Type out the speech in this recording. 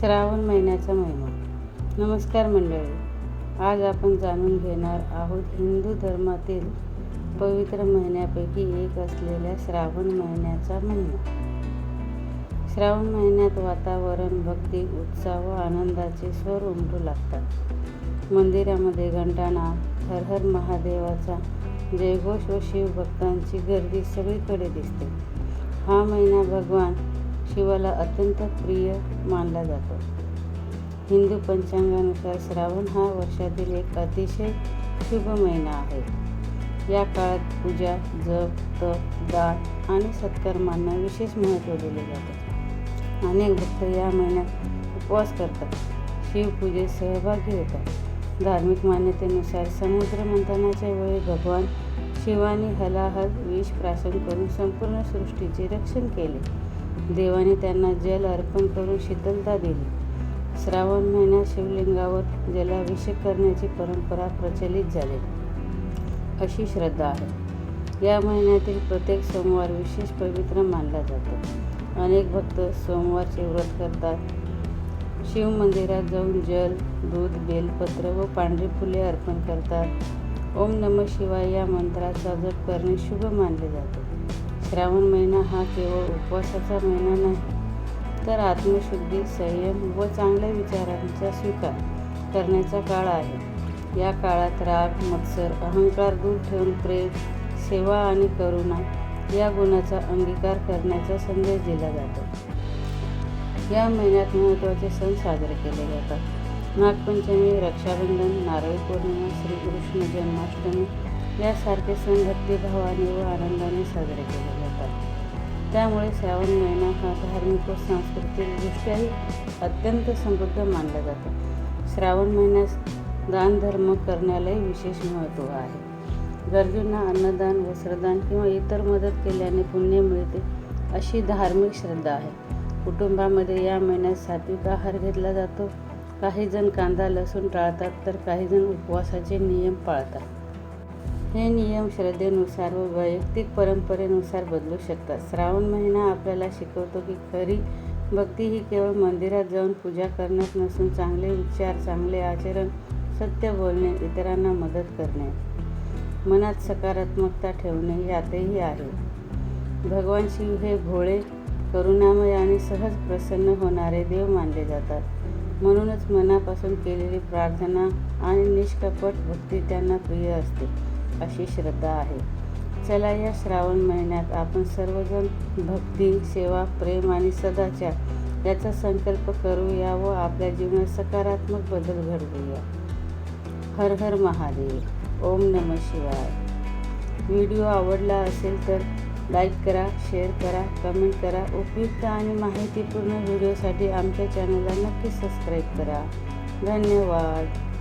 श्रावण महिन्याचा महिमा. नमस्कार मंडळी, आज आपण जाणून घेणार आहोत हिंदू धर्मातील पवित्र महिन्यापैकी एक असलेल्या श्रावण महिन्याचा महिमा. श्रावण महिन्यात वातावरण भक्ती, उत्साह व आनंदाचे स्वर उमटू लागतात. मंदिरामध्ये घंटानाद, हर हर महादेवाचा जयघोष व शिवभक्तांची गर्दी सगळीकडे दिसते. हा महिना भगवान शिवाला अत्यंत प्रिय मानला जातो. हिंदू पंचांगानुसार श्रावण हा वर्षातील एक अतिशय शुभ महिना आहे. या काळात पूजा, जप, तप, दान आणि सत्कर्मांना विशेष महत्त्व दिले जाते. अनेक भक्त या महिन्यात उपवास करतात, शिवपूजेत सहभागी होतात. धार्मिक मान्यतेनुसार समुद्र मंथनाच्या वेळी भगवान शिवाने हलाहल विष प्राशन करून संपूर्ण सृष्टीचे रक्षण केले. देवाने त्यांना जल अर्पण करून शीतलता दिली. श्रावण महिन्यात शिवलिंगावर जलाभिषेक करण्याची परंपरा प्रचलित झाली अशी श्रद्धा आहे. या महिन्यातील प्रत्येक सोमवार विशेष पवित्र मानला जातो. अनेक भक्त सोमवारचे व्रत करतात. शिव मंदिरात जाऊन जल, दूध, बेलपत्र व पांढरी फुले अर्पण करतात. ओम नमः शिवाय या मंत्राचा जप करणे शुभ मानले जाते. श्रावण महिना हा केवळ उपवासाचा महिना नाही, तर आत्मशुद्धी, संयम व चांगल्या विचारांचा स्वीकार करण्याचा काळ आहे. या काळात राग, मत्सर, अहंकार दूर ठेवून प्रेम, सेवा आणि करुणा या गुणाचा अंगीकार करण्याचा संदेश दिला जातो. या महिन्यात महत्त्वाचे सण साजरे केले जातात. नागपंचमी, रक्षाबंधन, नारळी पौर्णिमा, श्रीकृष्ण जन्माष्टमी यासारखे सण भक्तिभावाने व आनंदाने साजरे केले जातात. त्यामुळे श्रावण महिना हा धार्मिक व सांस्कृतिकदृष्ट्याही अत्यंत समृद्ध मानला जातो. श्रावण महिन्यात दानधर्म करण्यालाही विशेष महत्त्व आहे. गरजूंना अन्नदान, वस्त्रदान किंवा इतर मदत केल्याने पुण्य मिळते अशी धार्मिक श्रद्धा आहे. कुटुंबामध्ये या महिन्यात सात्विक आहार घेतला जातो. काही जण कांदा, लसूण टाळतात, तर काही जण उपवासाचे नियम पाळतात. हे नियम श्रद्धेनुसार व वैयक्तिक परंपरेनुसार बदलू शकतात. श्रावण महिना आपल्याला शिकवतो की खरी भक्ती ही केवळ मंदिरात जाऊन पूजा करण्यात नसून चांगले विचार, चांगले आचरण, सत्य बोलणे, इतरांना मदत करणे, मनात सकारात्मकता ठेवणे यातही आहे. भगवान शिव हे भोळे, करुणामय आणि सहज प्रसन्न होणारे देव मानले जातात. म्हणूनच मनापासून केलेली प्रार्थना आणि निष्कपट भक्ती त्यांना प्रिय असते अशी श्रद्धा आहे. चला या श्रावण महिन्यात आपण सर्वजण भक्ती, सेवा, प्रेम आणि सदाचार याचा संकल्प करूया व आपल्या जीवनात सकारात्मक बदल घडवूया. हर हर महादेव. ओम नमः शिवाय. व्हिडिओ आवडला असेल तर लाईक करा, शेअर करा, कमेंट करा. उपयुक्त आणि माहितीपूर्ण व्हिडिओसाठी आमच्या चॅनलला नक्की सबस्क्राईब करा. धन्यवाद.